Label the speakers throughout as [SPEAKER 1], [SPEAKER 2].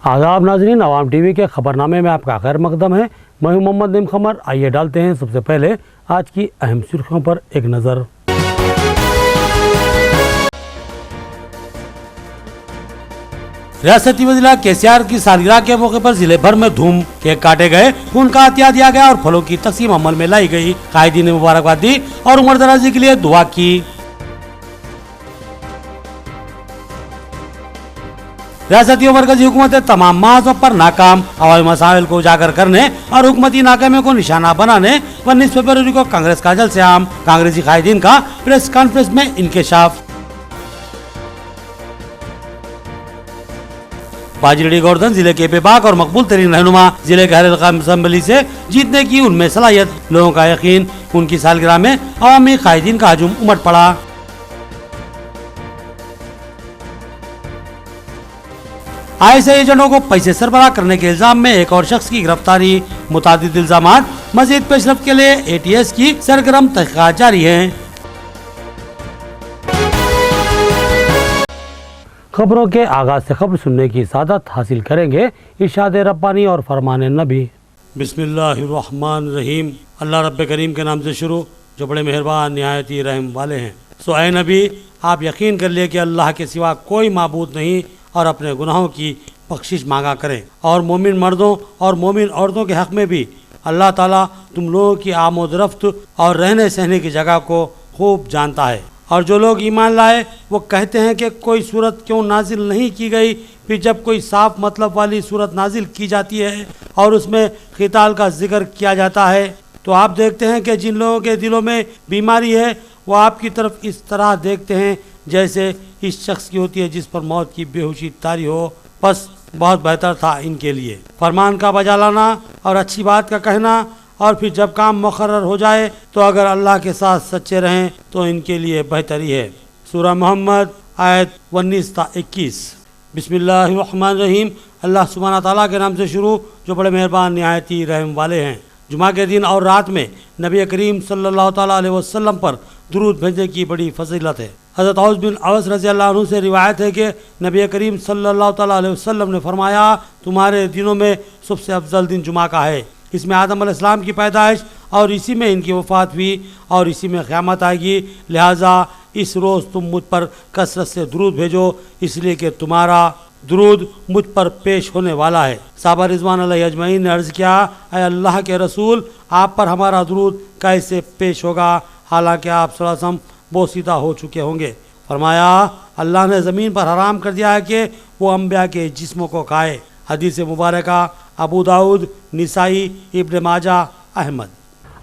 [SPEAKER 1] आदाब नाजरीन, आवाम टीवी के खबरनामे में आपका खैर मकदम है। मैं हूं मोहम्मद नईम खमर। आइए डालते हैं सबसे पहले आज की अहम सुर्खियों पर एक नज़र। रियासती वज़ीर केसीआर की सालगिरह के मौके पर जिले भर में धूम, केक काटे गए, खून का अतिया दिया गया और फलों की तकसीम अमल में लाई गई। कायदीन ने मुबारकबाद दी और उम्र दराजी के लिए दुआ की। रियासती और मरकजी हुकूमतें तमाम महाजों पर नाकाम, अवामी मसाइल को उजागर करने और हुकूमती नाकामी को निशाना बनाने व 19 फरवरी को कांग्रेस का जलसे-आम, कांग्रेसी कायदीन का प्रेस कॉन्फ्रेंस में इंकशाफ। बाजरेडी गोवर्धन जिले के बेबाक और मकबूल तरीन रहनुमा, जिले के हर असेंबली से जीतने की उनमें सलाहियत, लोगों का यकीन, उनकी सालगिरह में अवामी कायदीन का हजूम उमड़ पड़ा। आईएसआई एजेंटों को पैसे सरबराह करने के इल्जाम में एक और शख्स की गिरफ्तारी, मुतादिद इल्जामात, मजीद पेशरफ्त के लिए एटीएस की सरगर्म तहकीकात जारी है। खबरों के आगाज से खबर सुनने की सादत हासिल करेंगे इरशाद रब्बानी और फरमान नबी। बिस्मिल्लाहिर्रहमानिर्रहीम। अल्लाह रब्बे करीम के नाम से शुरू, जो बड़े मेहरबान निहायत ही रहम वाले हैं। सो ऐ नबी, आप यकीन कर लिए कि अल्लाह के सिवा कोई माबूद नहीं और अपने गुनाहों की बख्शिश मांगा करें। और मोमिन मर्दों और मोमिन औरतों के हक में भी अल्लाह ताला तुम लोगों की आमद रफ्त और रहने सहने की जगह को खूब जानता है। और जो लोग ईमान लाए वो कहते हैं कि कोई सूरत क्यों नाजिल नहीं की गई। फिर जब कोई साफ मतलब वाली सूरत नाजिल की जाती है और उसमें क़िताल का जिक्र किया जाता है तो आप देखते हैं कि जिन लोगों के दिलों में बीमारी है वो आपकी तरफ इस तरह देखते हैं जैसे इस शख्स की होती है जिस पर मौत की बेहोशी तारी हो। बस बहुत बेहतर था इनके लिए फरमान का बजा लाना और अच्छी बात का कहना, और फिर जब काम मुकर्रर हो जाए तो अगर अल्लाह के साथ सच्चे रहें तो इनके लिए बेहतरी है। सूरह मोहम्मद आयत 19-21। बिस्मिल्लाहिर्रहमानिर्रहीम। अल्लाह सुब्हानहू तआला के नाम से शुरू, जो बड़े मेहरबान निहायत ही रहम वाले हैं। जुमा के दिन और रात में नबी करीम सल्लल्लाहु तआला अलैहि वसल्लम पर दुरूद भेजने की बड़ी फजीलत है। हज़रत औस बिन अवस रज़ी अल्लाह अन्हु से रिवायत है कि नबी करीम सल्लल्लाहु तआला अलैहि वसल्लम ने फरमाया, तुम्हारे दिनों में सबसे अफजल दिन जुमा का है। इसमें आदम अलैहिस्सलाम की पैदाइश और इसी में इनकी वफ़ात हुई और इसी में क़यामत आएगी। लिहाजा इस रोज़ तुम मुझ पर कसरत से दुरूद भेजो, इसलिए कि तुम्हारा दुरूद मुझ पर पेश होने वाला है। साहबा रिज़वान अलैहि अजमईन ने अर्ज़ किया, ऐ अल्लाह के रसूल, आप पर हमारा दुरूद कैसे पेश होगा हालांकि आप सल्लल्लाहु अलैहि वसल्लम बोसीदा हो चुके होंगे। फरमाया, अल्लाह ने ज़मीन पर हराम कर दिया है कि वो अम्बिया के जिस्मों को खाए। हदीस मुबारका अबू दाऊद, निसाई, इब्न माजा, अहमद।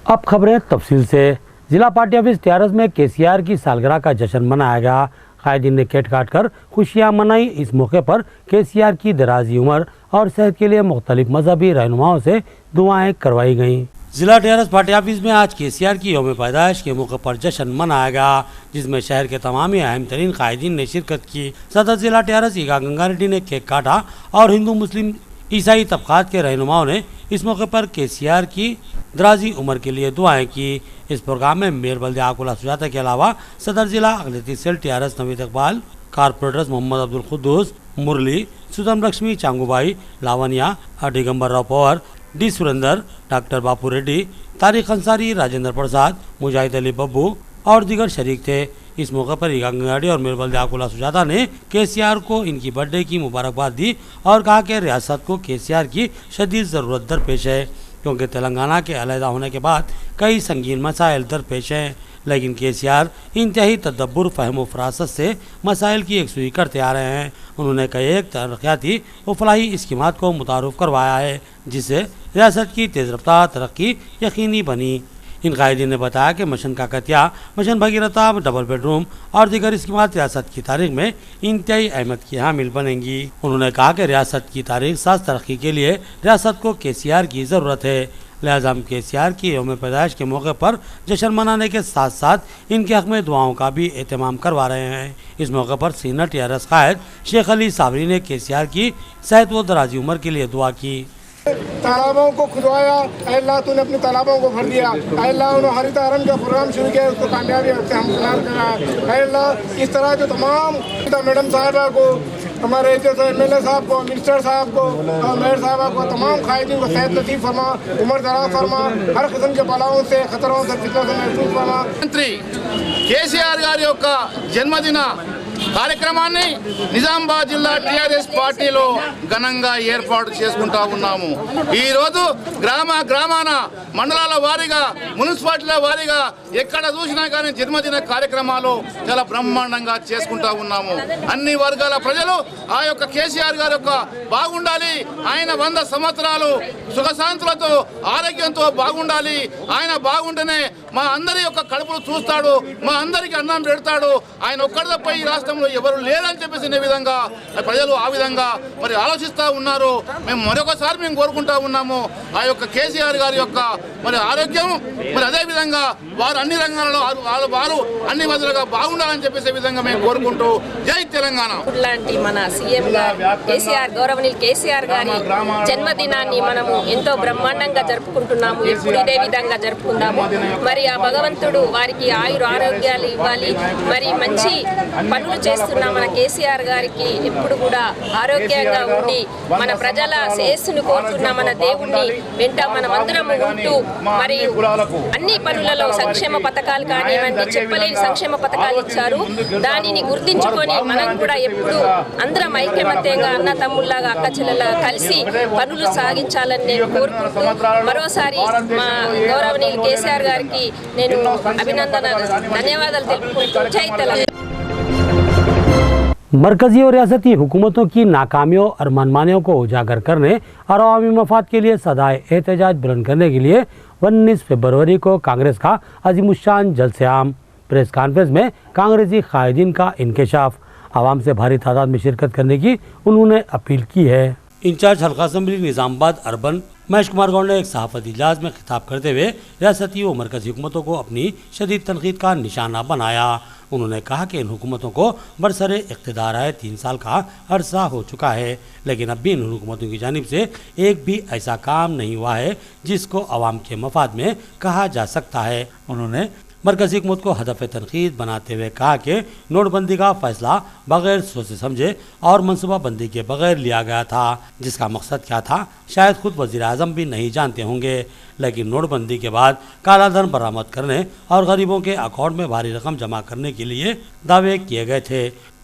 [SPEAKER 1] अब खबरें तफसील से। जिला पार्टी ऑफिस टियारस में केसीआर की सालगिरह का जश्न मनाया गया। कायदीन ने केक काट कर खुशियाँ मनाई। इस मौके पर केसीआर की दराजी उम्र और सेहत के लिए मुख्तलिफ मजहबी रहनुमाओं से दुआएं करवाई गईं। जिला टियारस पार्टी ऑफिस में आज केसीआर की यौम पैदाइश के मौके पर जश्न मनाया गया, जिसमें शहर के तमाम अहम तरीन कायदीन ने शिरकत की। सदर जिला टियारस ईगा गंगा रेड्डी ने केक काटा और हिंदू मुस्लिम ईसाई तबकात के रहनुमाओं ने इस मौके पर केसीआर की दराजी उम्र के लिए दुआएं की। इस प्रोग्राम में मेयर बल्दिया आकुला सुजाता के अलावा सदर जिला अगलती सेल टियारस नवीद इकबाल, कारपोरेटर्स मोहम्मद अब्दुल कुद्दूस, मुरली, सुदम लक्ष्मी, चांगूबाई, लावनिया, दिगंबर राव पवार, डी सुरेंदर, डॉक्टर बापू रेड्डी, तारिक अंसारी, राजेंद्र प्रसाद, मुजाहिद अली बब्बू और दीगर शरीक थे। इस मौके पर ईगा गंगाड़ी और मेयर बल्दिया आकुला सुजाता ने केसीआर को इनकी बर्थडे की मुबारकबाद दी और कहा कि रियासत को केसीआर की शदीद ज़रूरत दरपेश है, क्योंकि तेलंगाना के अलहदा होने के बाद कई संगीन मसाइल दरपेश हैं, लेकिन केसीआर इंतहाई तदब्बुर, फ़हम फरासत से मसाइल की यकसुई करते आ रहे हैं। उन्होंने कई एक तरक्याती और फलाही स्कीमात को मुतारुफ करवाया है, जिससे रियासत की तेज़ रफ्तार तरक्की यकीनी बनी। इन कायदीन ने बताया कि mission Kakatiya, mission Bhagiratha, double bedroom और दीगर स्कीमात रियासत की तारीख में इंतहाई अहमियत की हामिल बनेंगी। उन्होंने कहा कि रियासत की तारीख साज तरक्की के लिए रियासत को केसीआर की ज़रूरत है। लिहाजा हम केसीआर की यौम पैदाइश के मौके पर जश्न मनाने के साथ साथ इनके हक़ में दुआओं का भी एहतमाम करवा रहे हैं। इस मौके पर सीनियर टियारस कायद शेख अली साबरी ने केसीआर की सेहत व दराजी उम्र के लिए दुआ की।
[SPEAKER 2] तालाबों को खुदवाया, अल्लाह तूने अपने तालाबों को भर दिया। अल्लाह उन्होंने हरित हरम का प्रोग्राम शुरू किया, उसको कामयाबी से हमलार करा। अल्लाह इस तरह जो तमाम मैडम साहिबा को हमारे जैसे MLA साहब को, मिनिस्टर साहब को, मेयर साहब को, तमाम कायदीन को सेहत नसीब फरमा, उम्र दराज फरमा, हर किस्म के बलाओं से खतरों से फितनों से महफूज फरमा।
[SPEAKER 3] మంత్రి కేసీఆర్ గారి యొక్క జన్మదిన కార్యక్రమాన్ని నిజామాబాద్ జిల్లా టీఆర్ఎస్ పార్టీలో ఘనంగా ఏర్పాటు చేసుకుంటా ఉన్నాము. ఈరోజు గ్రామాన మండలాల వారీగా మున్సిపాలిటీల వారీగా ఎక్కడ చూసినా కానీ జన్మదిన కార్యక్రమాలు చాలా బ్రహ్మాండంగా చేసుకుంటా ఉన్నాము. అన్ని వర్గాల ప్రజలు ఆ యొక్క కేసీఆర్ గారి యొక్క బాగుండాలి, ఆయన 100 సంవత్సరాలు సుఖశాంతులతో ఆరోగ్యంతో బాగుండాలి, ఆయన బాగుంటేనే మా అందరి యొక్క కడుపులు చూస్తాడు, మా అందరికి అన్నం పెడతాడు, ఆయన ఒక్కడి తప్ప ఈ రాష్ట్రంలో ఎవరు లేరని చెప్పేసి విధంగా ప్రజలు ఆ విధంగా మరి ఆలోచిస్తూ ఉన్నారు. మేము మరొకసారి మేము కోరుకుంటా ఉన్నాము ఆ యొక్క కేసీఆర్ గారి యొక్క మరి ఆరోగ్యం, మరి అదే విధంగా వారు అన్ని రంగాలలో వారు అన్ని విధాలుగా బాగుండాలని చెప్పేసే విధంగా మేము కోరుకుంటూ జై తెలంగాణ.
[SPEAKER 4] లాంటి మన సీఎం గారు కేసీఆర్, గౌరవనీయులు కేసీఆర్ గారి జన్మదినాన్ని మనము ఎంతో బ్రహ్మాండంగా జరుపుకుంటున్నాము. ఎప్పుడు ఇదే విధంగా జరుపుకుందాము. మరి ఆ భగవంతుడు వారికి ఆయుర ఆరోగ్యాలు ఇవ్వాలి. మరి మంచి పనులు చేస్తున్న మన కేసీఆర్ గారికి ఎప్పుడు కూడా ఆరోగ్యంగా ఉండి మన ప్రజల శ్రేయస్సును కోరుతున్న మన దేవుణ్ణి వెంట మనమందరం ఉంటూ మరి అన్ని పనులలో సంక్షేమ పథకాలు కానివ్వండి, చెప్పలేని సంక్షేమ పథకాలు ఇచ్చారు. దానిని గుర్తించుకొని మనం కూడా ఎప్పుడు అందరం ఐక్యమత్యంగా అన్న తమ్ముళ్ళగా అక్క చెల్లెలాగా కలిసి పనులు సాగించాలని నేను కోరుకుంటూ మరోసారి మా గౌరవనీయులు కేసీఆర్ గారికి నేను ధన్యవాదాలు తెలుపుకుంటూ జై తెలంగాణ.
[SPEAKER 1] मरकजी और रियासती हुकूमतों की नाकामियों और मनमानियों को उजागर करने और अवामी मफाद के लिए सदाए एहतजाज बुलंद करने के लिए 19 फरवरी को कांग्रेस का अजीमुशान जलसे-आम प्रेस कॉन्फ्रेंस में कांग्रेसी कायदीन का इंकशाफ, आवाम से भारी तादाद में शिरकत करने की उन्होंने अपील की है। इंचार्ज हल्का असम्बली निजामाबाद अर्बन महेश कुमार गौड़ ने एक सहाफती इजलास में खिताब करते हुए रियासती व मरकजी हुकूमतों को अपनी शदीद तनकीद का निशाना बनाया। उन्होंने कहा कि इन हुकूमतों को बरसरे इक़्तिदार आए 3 साल का अरसा हो चुका है, लेकिन अब भी इन हुकूमतों की जानिब से एक भी ऐसा काम नहीं हुआ है जिसको अवाम के मफाद में कहा जा सकता है। उन्होंने मरकजी हुकूमत को हदफ तनकीद बनाते हुए कहा कि नोटबंदी का फैसला बगैर सोचे समझे और मनसूबाबंदी के बगैर लिया गया था, जिसका मकसद क्या था शायद खुद वज़ीर आज़म भी नहीं जानते होंगे, लेकिन नोटबंदी के बाद काला धन बरामद करने और गरीबों के अकाउंट में भारी रकम जमा करने के लिए दावे किए गए थे।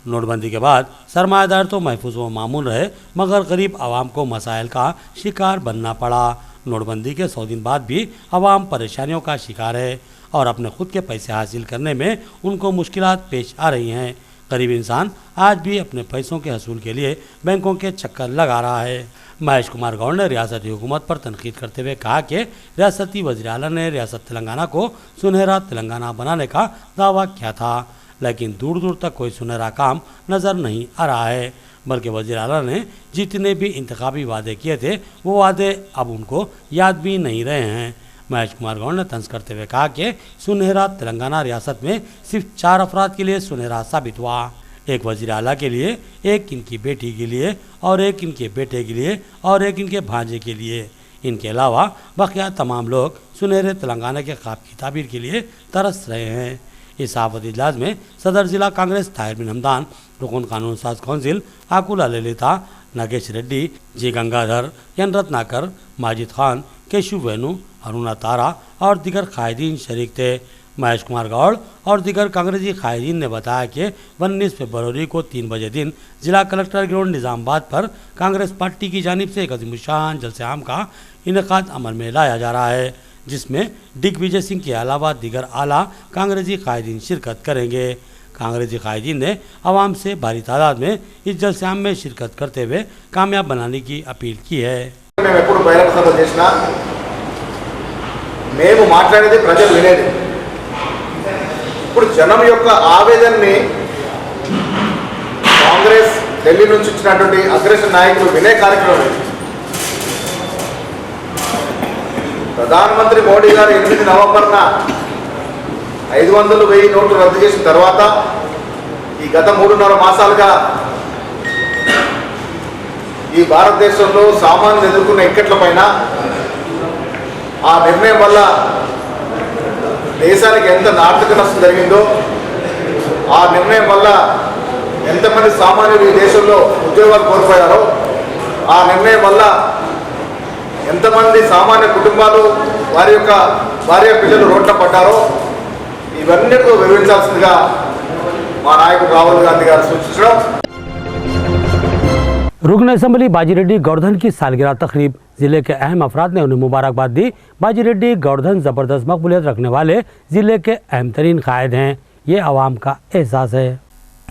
[SPEAKER 1] नोटबंदी के बाद सरमायादार तो महफूज व मामून रहे, मगर गरीब आवाम को मसाइल का शिकार बनना पड़ा। नोटबंदी के 100 दिन बाद भी आवाम परेशानियों का शिकार है और अपने खुद के पैसे हासिल करने में उनको मुश्किलात पेश आ रही हैं। गरीब इंसान आज भी अपने पैसों के हसूल के लिए बैंकों के चक्कर लगा रहा है। महेश कुमार गौड़ ने रियासती हुकूमत पर तनकीद करते हुए कहा कि रियासती वज़ीर आला ने रियासत तेलंगाना को सुनहरा तेलंगाना बनाने का दावा किया था, लेकिन दूर दूर तक कोई सुनहरा काम नज़र नहीं आ रहा है, बल्कि वज़ीर आला ने जितने भी इंतखाबी वादे किए थे वो वादे अब उनको याद भी नहीं रहे हैं। महेश कुमार गौड़ ने तंज करते हुए कहा कि सुनहरा तेलंगाना रियासत में सिर्फ 4 अफराद के लिए सुनहरा साबित हुआ, एक वज़ीर आला के लिए, एक इनकी बेटी के लिए और एक इनके बेटे के लिए और एक इनके भांजे के लिए। इनके अलावा बकिया तमाम लोग सुनहरे तेलंगाना के ख्वाब की ताबीर के लिए तरस रहे हैं। इस सहाफती इजलास में सदर ज़िला कांग्रेस ताहिर बिन हमदान, रुकन कानून साज कौंसिल आकुला ललिता, नागेश रेड्डी, जी गंगाधर, एन रत्नाकर, माजिद खान, केशु वेणु, अरुणा तारा और दिगर कायदीन शरीक थे। महेश कुमार गौड़ और दिगर कांग्रेसी कायदीन ने बताया कि 19 फरवरी को 3 बजे दिन जिला कलेक्टर ग्राउंड निजामाबाद पर कांग्रेस पार्टी की जानिब से एक अज़ीमुशान जलसे-आम का इनेकाद अमल में लाया जा रहा है, जिसमें दिग्विजय सिंह के अलावा दिगर आला कांग्रेसी कायदीन शिरकत करेंगे। कांग्रेसी कायदीन ने आवाम से भारी तादाद में इस जलसे-आम में शिरकत करते हुए कामयाब बनाने की अपील की है।
[SPEAKER 5] మేము మాట్లాడేది ప్రజలు వినేది. ఇప్పుడు జనం యొక్క ఆవేదనని కాంగ్రెస్ ఢిల్లీ నుంచి వచ్చినటువంటి అగ్రషన్ నాయకులు వినే కార్యక్రమం ఇది. ప్రధానమంత్రి మోడీ గారు 8 నవంబర్న 500, 1000 నోట్లు రద్దు చేసిన తర్వాత ఈ గత 3.5 మాసాలుగా ఈ భారతదేశంలో సామాన్యులు ఎదుర్కొన్న ఇక్కట్లపైన ఆ నిర్ణయం వల్ల దేశానికి ఎంత ఆర్థిక నష్టం జరిగిందో, ఆ నిర్ణయం వల్ల ఎంతమంది సామాన్యులు ఈ దేశంలో ఉద్యోగాలు కోల్పోయారో, ఆ నిర్ణయం వల్ల ఎంతమంది సామాన్య కుటుంబాలు వారి యొక్క భార్య పిల్లలు రోడ్ల పడ్డారో ఇవన్నిటితో వివరించాల్సిందిగా మా నాయకుడు రాహుల్ గాంధీ గారు సూచించడం.
[SPEAKER 1] रुकन असम्बली बाजीरेड्डी गौरधन की सालगिरह तकरीब, जिले के अहम अफराद ने उन्हें मुबारकबाद दी। बाजीरेड्डी गौरधन ज़बरदस्त मकबूलियत रखने वाले ज़िले के अहम तरीन कायद हैं, ये आवाम का एहसास है।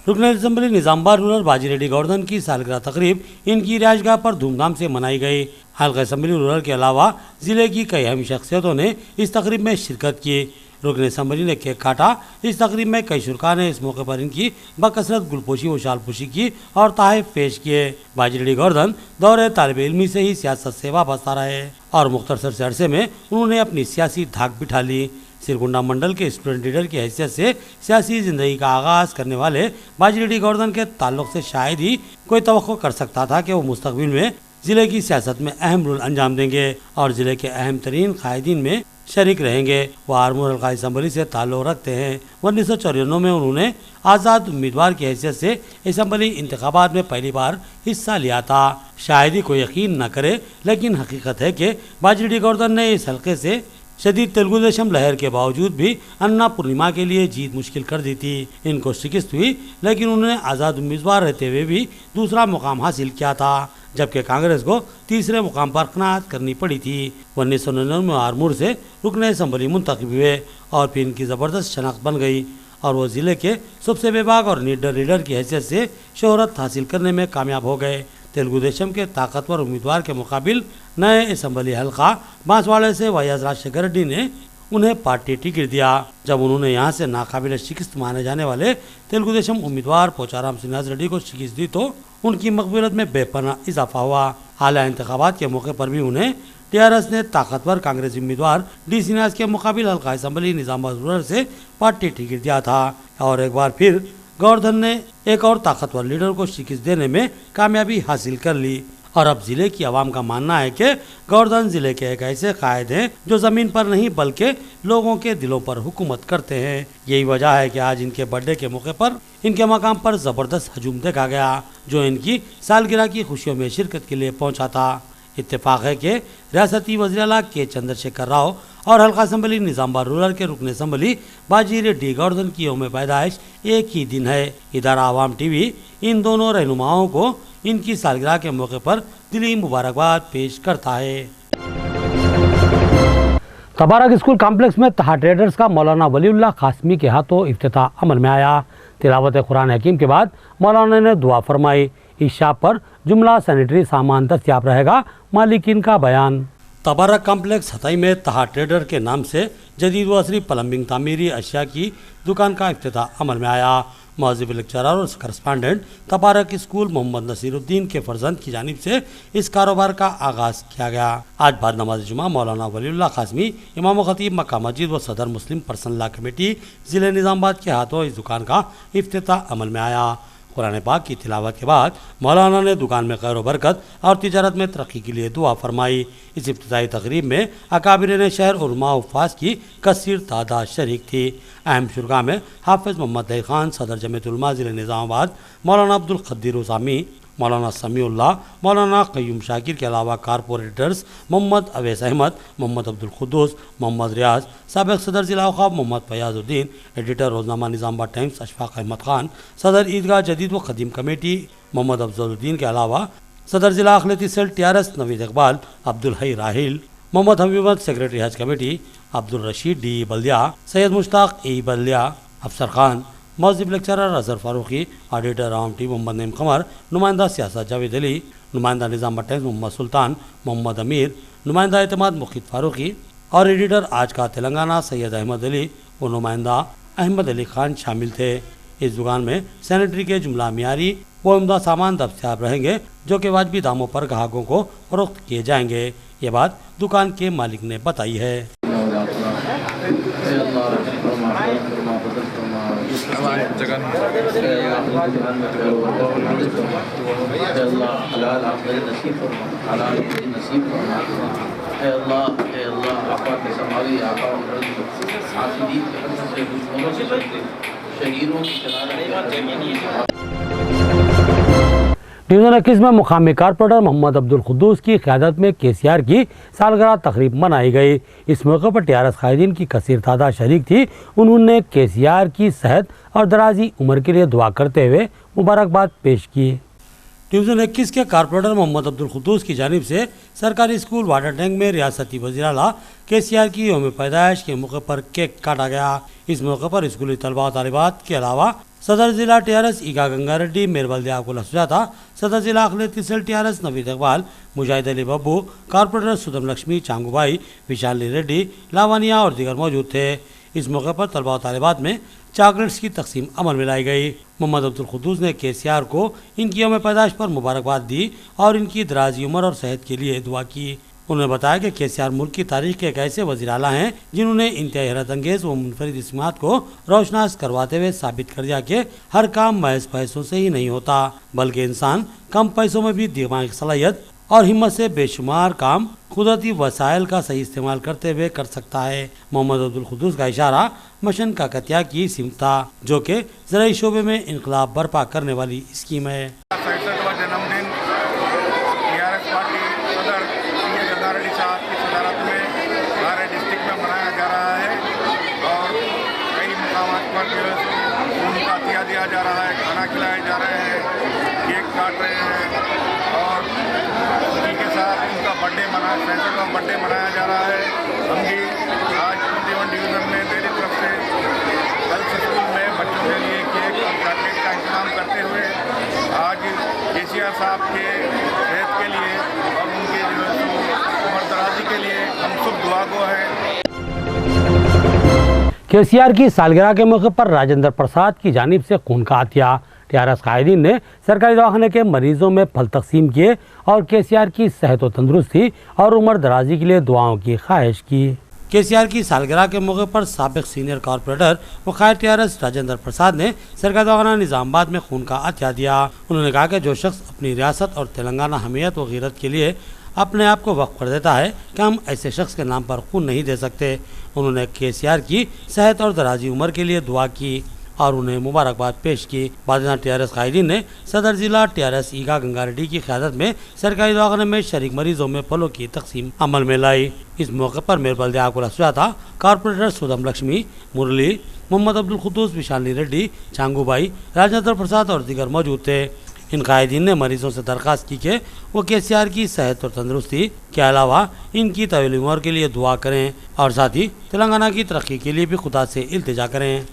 [SPEAKER 1] रुकन असम्बली निज़ामबाद रूरल बाजीरेड्डी गौरधन की सालगिरह तकरीब इनकी रिहाइशगाह पर धूमधाम से मनाई गई। हल्का असम्बली रूरल के अलावा ज़िले की कई अहम शख्सियतों ने इस तकरीब में शिरकत की। रुकन असम्बली ने केक काटा। इस तकरीब में कई शुरा ने इस मौके पर इनकी बकसरत गुलपोशी व शालपोशी की और तोहफे पेश किए। बाजीरेड्डी गौरधन दौरे तालिब इल्मी से ही सियासत से वाबस्ता रहे और मुख्तसर से अरसे में उन्होंने अपनी सियासी धाक बिठा ली। सिरकुंडा मंडल के स्टूडेंट लीडर की हैसियत से सियासी जिंदगी का आगाज करने वाले बाजीरेड्डी गौरधन के ताल्लुक से शायद ही कोई तवक्को कर सकता था कि वो मुस्तकबिल में जिले की सियासत में अहम रोल अंजाम देंगे और जिले के अहम तरीन कायदीन में शरीक रहेंगे। वह आर्मूर हल्का असम्बली से ताल्लुक़ रखते हैं। 1994 में उन्होंने आज़ाद उम्मीदवार की हैसियत से असम्बली इंतखाबात में पहली बार हिस्सा लिया था। शायद ही कोई यकीन न करे, लेकिन हकीकत है कि बाजीरेड्डी गौरधन ने इस हल्के से शदीद तेलुगु देशम लहर के बावजूद भी अन्ना पूर्णिमा के लिए जीत मुश्किल कर दी थी। इनको शिकस्त हुई, लेकिन उन्होंने आज़ाद उम्मीदवार रहते हुए भी दूसरा मुकाम हासिल किया था, जबकि कांग्रेस को तीसरे मुकाम पर कनाअत करनी पड़ी थी। 1999 में आरमूर से रुकन असम्बली मुंतखब हुए और फिर इनकी ज़बरदस्त शनाख्त बन गई और वो ज़िले के सबसे बेबाक और नीडर लीडर की हैसियत से शोहरत हासिल करने में कामयाब हो गए। तेलुगु देशम के ताकतवर उम्मीदवार के मुकाबिल नए असम्बली हल्का बांसवाड़े से वायस राजशेखर रेड्डी ने उन्हें पार्टी टिकट दिया। जब उन्होंने यहां से नाकाबिल शिकस्त माने जाने वाले तेलुगु देशम उम्मीदवार पोचाराम श्रीनिवास रेड्डी को शिकस्त दी तो उनकी मकबूलियत में बेपनाह इजाफा हुआ। आला इंतखाबात के मौके पर भी उन्हें टीआरएस ने ताकतवर कांग्रेसी उम्मीदवार डी श्रीनिवास के मुकाबिल हल्का असम्बली निज़ामबाद रूरल से पार्टी टिकट दिया था और एक बार फिर गौरधन ने एक और ताकतवर लीडर को शिकस्त देने में कामयाबी हासिल कर ली। और अब जिले की आवाम का मानना है कि गौरधन जिले के एक ऐसे कायद हैं जो जमीन पर नहीं बल्कि लोगों के दिलों पर हुकूमत करते हैं। यही वजह है कि आज इनके बर्थडे के मौके पर इनके मकाम पर जबरदस्त हजूम देखा गया, जो इनकी सालगिरह की खुशियों में शिरकत के लिए पहुंचा था। इत्तेफाक है कि रियासती वज़ीर आला के चंद्रशेखर राव और हल्का असम्बली निज़ामबाद रूरल के रुकन असम्बली बाजीरेड्डी गौरधन की यौम पैदाइश एक ही दिन है। इदारा आवाम टीवी इन दोनों रहनुमाओं को इनकी सालगिरह के मौके पर दिली मुबारकबाद पेश करता है। तबारक स्कूल कॉम्प्लेक्स में तहा ट्रेडर्स का मौलाना वलीउल्लाह कासमी के हाथों इफ्तिताह अमल में आया। तिलावत कुरान हकीम के बाद मौलाना ने दुआ फरमाई। इस शॉप पर जुमला सैनिटरी सामान दस्तयाब रहेगा, मालिकीन का बयान। तबारक कॉम्प्लेक्स हतई में तहा ट्रेडर के नाम से जदीद व असरी प्लम्बिंग तामीरी अशिया की दुकान का इफ्तिताह अमल में आया। मौजूद लेक्चरर और करस्पॉन्डेंट तबारक स्कूल मोहम्मद नसीरुद्दीन के फर्जंद की जानिब से इस कारोबार का आगाज़ किया गया। आज बाद नमाज जुमा मौलाना वलीउल्लाह कासमी इमाम खतीब मक्का मस्जिद व सदर मुस्लिम पर्सनल लॉ कमेटी ज़िले निज़ामबाद के हाथों इस दुकान का इफ्तिताह अमल में आया। कुरान पाक की तिलावत के बाद मौलाना ने दुकान में खैर बरकत और तिजारत में तरक्की के लिए दुआ फरमाई। इस इब्तिदाई तकरीब में अकाबिरीन शहर उलमा उफ़ास की कसीर तादाद शरीक थी। अहम शुरा में हाफिज़ मोहम्मद दई खान, सदर जमीयत उलमा ज़िले निज़ामाबाद, मौलाना अब्दुल क़द्दीर उसामी, मौलाना समीउल्लाह, मौलाना क़य्यूम शाकिर के अलावा कारपोरेटर्स मोहम्मद अवैस अहमद, मोहम्मद अब्दुल खुद्दूस, मोहम्मद रियाज, साबिक़ सदर ज़िला औक़ाफ़ मोहम्मद फयाज़ुद्दीन, एडिटर रोज़नामा निज़ामबाद टाइम्स अशफाक़ अहमद ख़ान, सदर ईदगाह जदीद व क़दीम कमेटी मोहम्मद अफज़लुद्दीन के अलावा सदर ज़िला अखिलती सेल टीआरएस नवीद इकबाल, अब्दुल हई राहिल, मोहम्मद हबीबत सेक्रेटरी हज कमेटी, अब्दुल रशीद डी बल्दिया, सैयद मुश्ताक ए बल्दिया, अफसर खान, मौजूद लेक्चरर अजहर फारूकी, ऑडिटर आवाम टी मोहम्मद नईम कमर, नुमाइंदा सियासत जावेद अली, नुमाइंदा निज़ामबाद टाइम्स मोहम्मद सुल्तान, मोहम्मद अमीर, नुमाइंदा एतमाद मुखिद फारूकी और एडिटर आज का तेलंगाना सैयद अहमद अली व नुमाइंदा अहमद अली खान शामिल थे। इस दुकान में सैनिटरी के जुमला मियारी व उम्दा सामान दस्तयाब रहेंगे, जो कि वाजबी दामों पर ग्राहकों को फरोख्त किए जाएंगे। ये बात दुकान के मालिक ने बताई है।
[SPEAKER 6] शहीदों की शहादत
[SPEAKER 1] डिवीजन 21 में मुकामी कारपोरेटर मोहम्मद अब्दुल कुद्दूस की क़यादत में KCR की सालगिरह तकरीब मनाई गई। इस मौके पर TRS कायदीन की कसीर तादाद शरीक थी। उन्होंने KCR की सेहत और दराजी उम्र के लिए दुआ करते हुए मुबारकबाद पेश की। डिवीजन 21 के कारपोरेटर मोहम्मद अब्दुल कुद्दूस की जानिब से सरकारी स्कूल वाटर टैंक में रियासती वज़ीर आला KCR की यौम पैदाइश के मौके पर केक काटा गया। इस मौके पर स्कूली तलबा और तालिबात के अलावा सदर जिला TRS ईगा गंगा रेड्डी, मेयर बल्दिया अकुला सुजाता, सदर जिला अखिलेती cell TRS Naveed Iqbal, Mujahid Ali Babbu, corporator Sudam Lakshmi, Changubai, Vaishali Reddy, Lavanya और दीगर मौजूद थे। इस मौके पर तलबा और तालिबात में चॉकलेट्स की तकसीम अमल में लाई गई। मोहम्मद अब्दुल कुद्दूस ने KCR को इनकी यौम पैदाइश पर मुबारकबाद दी और इनकी दराजी उम्र और सेहत के लिए दुआ की। उन्होंने बताया कि KCR मुल्क की तारीख के एक ऐसे वज़ीर आला हैं जिन्होंने इंतहाई हैरत अंगेज व मुनफरिद इस्मात को रोशनास करवाते हुए साबित कर दिया कि हर काम महज पैसों से ही नहीं होता, बल्कि इंसान कम पैसों में भी दिमागी सलाहियत और हिम्मत से बेशुमार काम कुदरती वसाइल का सही इस्तेमाल करते हुए कर सकता है। मोहम्मद अब्दुल कुद्दूस का इशारा मशन का कतिया की सिमत था, जो कि ज़राई शोबे में इनकलाब बर्पा करने वाली स्कीम है।
[SPEAKER 2] दिया जा रहा है, खाना खिलाए जा रहे हैं, केक काट रहे हैं और उसी के साथ उनका बर्थडे मनाया जा रहा है। हम भी आज 21 डिवीज़न में मेरी तरफ से गर्ल्स स्कूल में बच्चों के लिए केक और चॉकलेट का इंतजाम करते हुए आज KCR साहब के सेहत के लिए और उनके उम्र दराजी के लिए हम सब दुआ गो हैं।
[SPEAKER 1] KCR की सालगिरह के मौके पर राजेंद्र प्रसाद की जानिब से खून का अतिया। TRS कायदीन ने सरकारी दवाखाने के मरीजों में फल तकसीम किए और KCR की सेहत व तंदुरुस्ती और उम्र दराजी के लिए दुआओं की ख्वाहिश की। KCR की सालगिरह के मौके पर साबिक senior corporator वकायत TRS Rajendra Prasad ने सरकारी दवाखाना निजामाबाद में खून का अतिया दिया। उन्होंने कहा कि जो शख्स अपनी रियासत और तेलंगाना हमीयत व गीरत के लिए अपने आप को वक्फ कर देता है कि हम ऐसे शख्स के नाम पर खून नहीं दे सकते। उन्होंने KCR की सेहत और दराजी उम्र के लिए दुआ की और उन्हें मुबारकबाद पेश की। बाद में TRS कायदीन ने सदर जिला TRS ईगा गंगा रेड्डी की क़यादत में सरकारी दवाखाने में शरीक मरीजों में फलों की तकसीम अमल में लाई। इस मौके पर मेयर बल्दिया अकुला सुजाता, कारपोरेटर सुदम लक्ष्मी, मुरली, मोहम्मद अब्दुल कुद्दूस, विशाली रेड्डी, चांगूबाई, राजेंद्र प्रसाद और दीगर मौजूद थे। इन कायदीन ने मरीजों से दरख्वास्त की कि वो KCR की सेहत और तंदुरुस्ती के अलावा इनकी तवील उम्र के लिए दुआ करें और साथ ही तेलंगाना की तरक्की के लिए भी खुदा से इल्तिजा करें।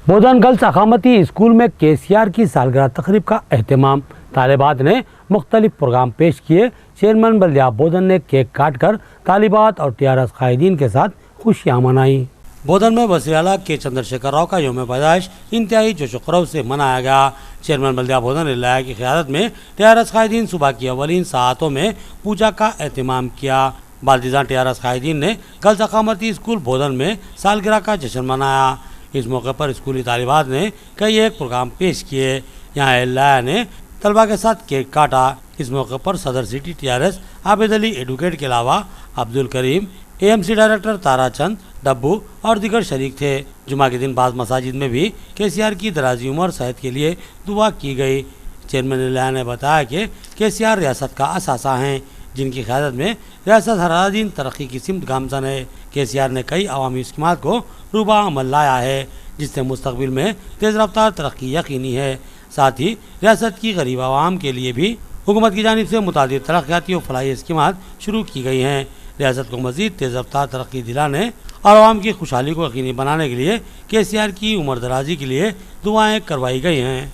[SPEAKER 1] बोधन गर्ल्स अकामती स्कूल में KCR की सालगिरह तकरीब का एहतमाम। तालिबात ने मुख्तलिफ प्रोग्राम पेश किए। चेयरमैन बल्दिया बोधन ने केक काट कर तालिबात और TRS कायदीन के साथ खुशियाँ मनाई। बोधन में वज़ीर आला के चंद्रशेखर राव का यौम पैदाइश इंतहाई जोशोखरोव से मनाया गया। चेयरमैन बल्दिया बोधन रिलाया की क़यादत में TRS कायदीन सुबह की अवलीन सातों में पूजा का एहतमाम किया। बालदिजान TRS कायदीन ने गर्ल्स अकामती स्कूल बोधन में सालगिरह का जश्न मनाया। इस मौके पर स्कूली तालिबात ने कई एक प्रोग्राम पेश किए। यहाँ एल्लाया ने तलबा के साथ केक काटा। इस मौके पर सदर city TRS Abid Ali advocate के अलावा अब्दुल करीम, AMC डायरेक्टर ताराचंद, डब्बू और दीगर शरीक थे। जुमा के दिन बाज़ मसाजिद में भी KCR की दराजी उम्र सेहत के लिए दुआ की गई। चेयरमैन एल्लाया ने बताया कि KCR रियासत का असासा हैं, जिनकी क़यादत में रियासत हर दिन तरक्की की सिमत गामजन है। KCR ने कई अवामी स्कीमात को रूबा अमल लाया है, जिससे मुस्तकबिल में तेज़ रफ्तार तरक्की यकीनी है। साथ ही रियासत की गरीब आवाम के लिए भी हुकूमत की जानिब से मुतादिद तरक्याती और फलाही स्कीमात शुरू की गई हैं। रियासत को मज़ीद तेज़ रफ्तार तरक्की दिलाने और आवाम की खुशहाली को यकीनी बनाने के लिए KCR की उम्र दराजी के लिए दुआएँ करवाई गई हैं।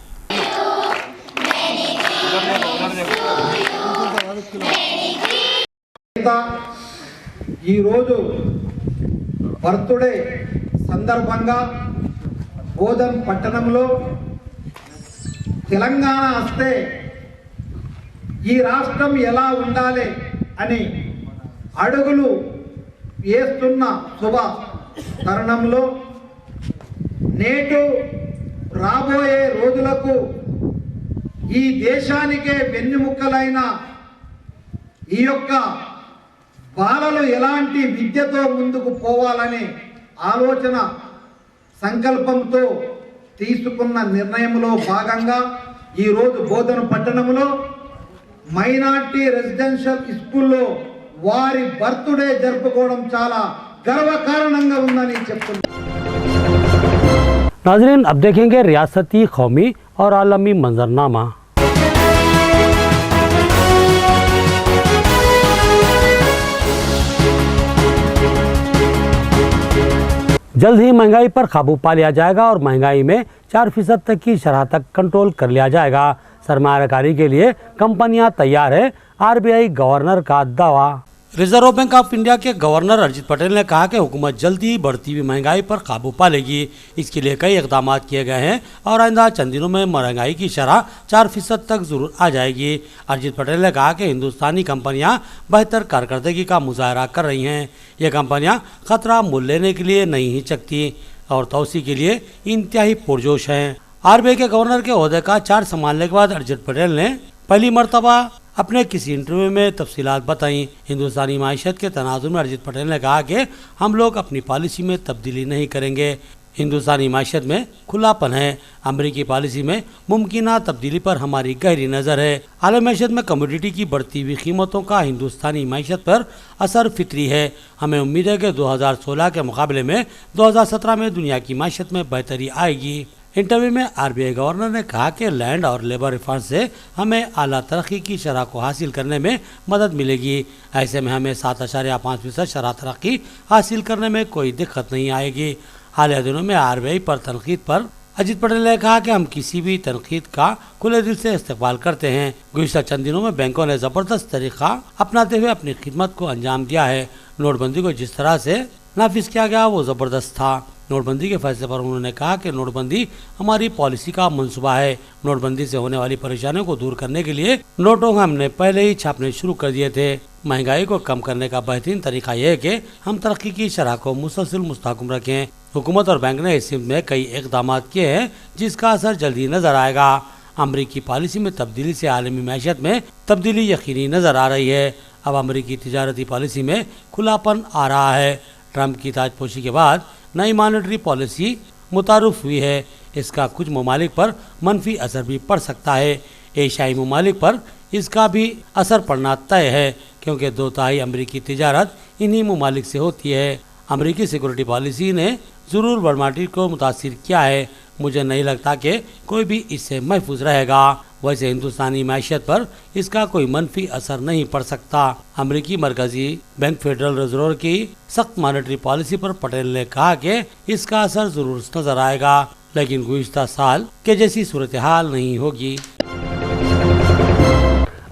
[SPEAKER 7] ఈ రోజు బర్త్డే సందర్భంగా బోధన్ పట్టణంలో తెలంగాణ వస్తే ఈ రాష్ట్రం ఎలా ఉండాలి అని అడుగులు వేస్తున్న శుభ తరుణంలో నేడు రాబోయే రోజులకు ఈ దేశానికే వెన్నెముకలైన ఈ యొక్క బాలలు ఎలాంటి విద్యతో ముందుకు పోవాలనే ఆలోచన సంకల్పంతో తీసుకున్న నిర్ణయంలో భాగంగా ఈరోజు బోధన పట్టణంలో మైనార్టీ రెసిడెన్షియల్ స్కూల్లో వారి బర్త్డే జరుపుకోవడం చాలా గర్వకారణంగా ఉందని చెప్తున్నారు.
[SPEAKER 1] नाज़रीन, अब देखेंगे रियासती, कौमी और आलमी मंजरनामा। जल्द ही महंगाई पर काबू पा लिया जाएगा और महंगाई में 4% तक की शरह तक कंट्रोल कर लिया जाएगा। सरमायाकारी के लिए कंपनियां तैयार है, आरबीआई गवर्नर का दावा। रिजर्व बैंक ऑफ इंडिया के गवर्नर अरिजीत पटेल ने कहा कि हुकूमत जल्दी ही बढ़ती हुई महंगाई पर काबू पा लेगी। इसके लिए कई इकदाम किए गए हैं और आइंदा चंद दिनों में महंगाई की शरह 4% तक जरूर आ जाएगी। अरिजीत पटेल ने कहा कि हिंदुस्तानी कंपनियां बेहतर कारकर्दगी का मुजाहरा कर रही हैं। ये कंपनियां खतरा मोल लेने के लिए नहीं हिचकती और तोसी के लिए इंतहाई पुरजोश हैं। आरबीआई के गवर्नर के ओहदे का चार्ज संभालने के बाद अरिजीत पटेल ने पहली मरतबा अपने किसी इंटरव्यू में तफसीलात बताई। हिंदुस्तानी मायशत के तनाजुर में अरिजीत पटेल ने कहा कि हम लोग अपनी पॉलिसी में तब्दीली नहीं करेंगे। हिंदुस्तानी मायशत में खुलापन है। अमरीकी पॉलिसी में मुमकिना तब्दीली पर हमारी गहरी नज़र है। आलमी मायशत में कमोडिटी की बढ़ती हुई कीमतों का हिंदुस्तानी मायशत पर असर फितरी है। हमें उम्मीद है कि 2016 के मुकाबले में 2017 में दुनिया की मायशत में बेहतरी आएगी। इंटरव्यू में आरबीआई गवर्नर ने कहा कि लैंड और लेबर रिफॉर्म से हमें आला तरक्की की शरह को हासिल करने में मदद मिलेगी। ऐसे में हमें 7.5% शरह तरक्की हासिल करने में कोई दिक्कत नहीं आएगी। हालिया दिनों में आरबीआई पर तनकीद पर अजित पटेल ने कहा कि हम किसी भी तनकीद का खुले दिल से इस्तेमाल करते हैं। गुज़िश्ता चंद दिनों में बैंकों ने ज़बरदस्त तरीका अपनाते हुए अपनी खिदमत को अंजाम दिया है। नोटबंदी को जिस तरह से नाफिज किया गया वो ज़बरदस्त था। नोटबंदी के फैसले पर उन्होंने कहा कि नोटबंदी हमारी पॉलिसी का मंसूबा है। नोटबंदी से होने वाली परेशानियों को दूर करने के लिए नोटों हमने पहले ही छापने शुरू कर दिए थे। महंगाई को कम करने का बेहतरीन तरीका यह है कि हम तरक्की की शरह को मुसलसल मुस्तहकम रखें। हुकूमत और बैंक ने इस सिमत में कई इक़दाम किए हैं जिसका असर जल्दी नजर आएगा। अमरीकी पॉलिसी में तब्दीली से आलमी मैशत में तब्दीली यकीनी नजर आ रही है। अब अमरीकी तिजारती पॉलिसी में खुलापन आ रहा है। ट्रंप की ताजपोशी के बाद नई मॉनेटरी पॉलिसी मुतारुफ हुई है। इसका कुछ ममालिक पर मनफी असर भी पड़ सकता है। एशियाई ममालिक पर इसका भी असर पड़ना तय है क्योंकि 2/3 अमरीकी तिजारत इन्हीं ममालिक से होती है। अमरीकी सिक्योरिटी पॉलिसी ने ज़रूर वर्ल्ड मार्केट को मुतासिर किया है। मुझे नहीं लगता कि कोई भी इससे महफूज रहेगा। वैसे हिंदुस्तानी मैशत पर इसका कोई मनफी असर नहीं पड़ सकता। अमरीकी मरकजी बैंक फेडरल रिजर्व की सख्त मॉनेटरी पॉलिसी पर पटेल ने कहा कि इसका असर जरूर नजर आएगा, लेकिन गुज़िश्ता साल के जैसी सूरत हाल नहीं होगी।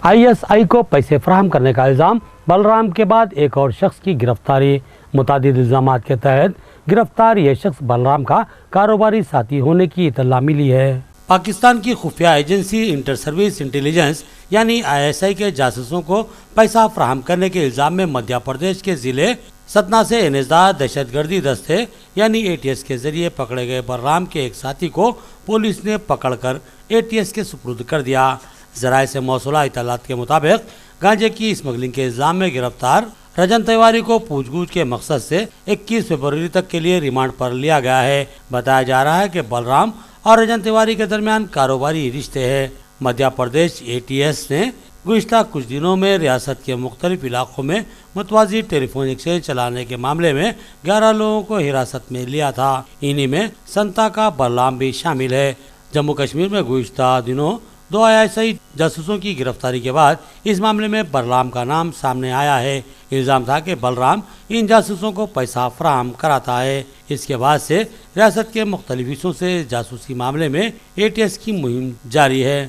[SPEAKER 1] ISI को पैसे फराहम करने का इल्ज़ाम बलराम के बाद एक और शख्स की गिरफ्तारी। मुतादिद इल्ज़ामात के तहत गिरफ्तार यह शख्स बलराम का कारोबारी साथी होने की इत्तला मिली है। पाकिस्तान की खुफिया एजेंसी इंटर सर्विस इंटेलिजेंस यानी ISI के जासूसों को पैसा फराहम करने के इल्ज़ाम में मध्य प्रदेश के ज़िले सतना से इंसदाद दहशतगर्दी दस्ते यानी ATS के जरिए पकड़े गए बलराम के एक साथी को पुलिस ने पकड़कर ATS के सुपुर्द कर दिया। ज़राए से मौसूला इत्तलात के मुताबिक गांजे की स्मगलिंग के इल्ज़ाम में गिरफ्तार रजन तिवारी को पूछगछ के मकसद से 21 फरवरी तक के लिए रिमांड पर लिया गया है। बताया जा रहा है कि बलराम और रजन तिवारी के दरमियान कारोबारी रिश्ते हैं। मध्य प्रदेश ATS ने गुज़िश्ता कुछ दिनों में रियासत के मुख्तलिफ इलाकों में मतवाजी टेलीफोन एक्सचेंज चलाने के मामले में 11 लोगों को हिरासत में लिया था। इन्हीं में संता का बलराम भी शामिल है। जम्मू कश्मीर में गुज़िश्ता दिनों 2 ISI जासूसों की गिरफ्तारी के बाद इस मामले में बलराम का नाम सामने आया है। इल्ज़ाम था कि बलराम इन जासूसों को पैसा फराहम कराता है। इसके बाद से रियासत के मुख्तलिफ हिस्सों से जासूसी मामले में ATS की मुहिम जारी है।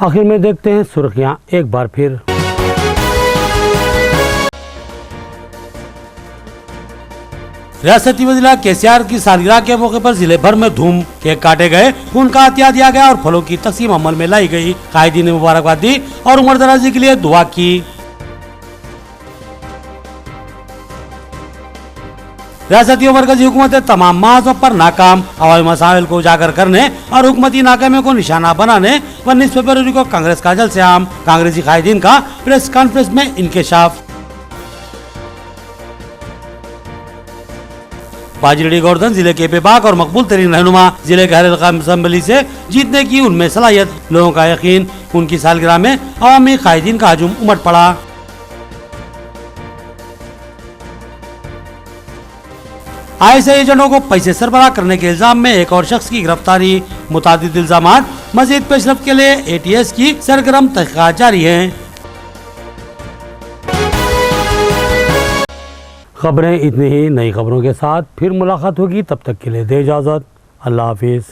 [SPEAKER 1] आखिर में देखते हैं सुर्खियां एक बार फिर। रियासती वज़ीर KCR की सालगिरह के मौके पर जिले भर में धूम, केक काटे गए, खून का अतिया दिया गया और फलों की तकसीम अमल में लाई गई। कायदीन ने मुबारकबाद दी और उम्र दराजी के लिए दुआ की। रियासती और मरकजी हुकूमतें तमाम महाजों पर नाकाम। अवामी मसाइल को उजागर करने और हुकूमती नाकामी को निशाना बनाने व 19 फरवरी को कांग्रेस का जलसे-आम। कांग्रेसी कायदीन का प्रेस कॉन्फ्रेंस में इंकशाफ। बाजिरेडी गोवर्धन जिले के बेबाक और मकबूल तरीन रहनुमा जिले के हर असम्बली से जीतने की उनमें सलाहियत, लोगों का यकीन। उनकी सालगिरह में अवामी कायदीन का हजूम उमड़ पड़ा। आईएसआई एजेंटों को पैसे सरबराह करने के इल्जाम में एक और शख्स की गिरफ्तारी। मुतादिद इल्जामात, मजीद पेशरफ्त के लिए एटीएस की सरगर्म तहकीकात जारी है। खबरें इतनी ही, नई खबरों के साथ फिर मुलाकात होगी। तब तक के लिए दे इजाजत। अल्लाह हाफिज।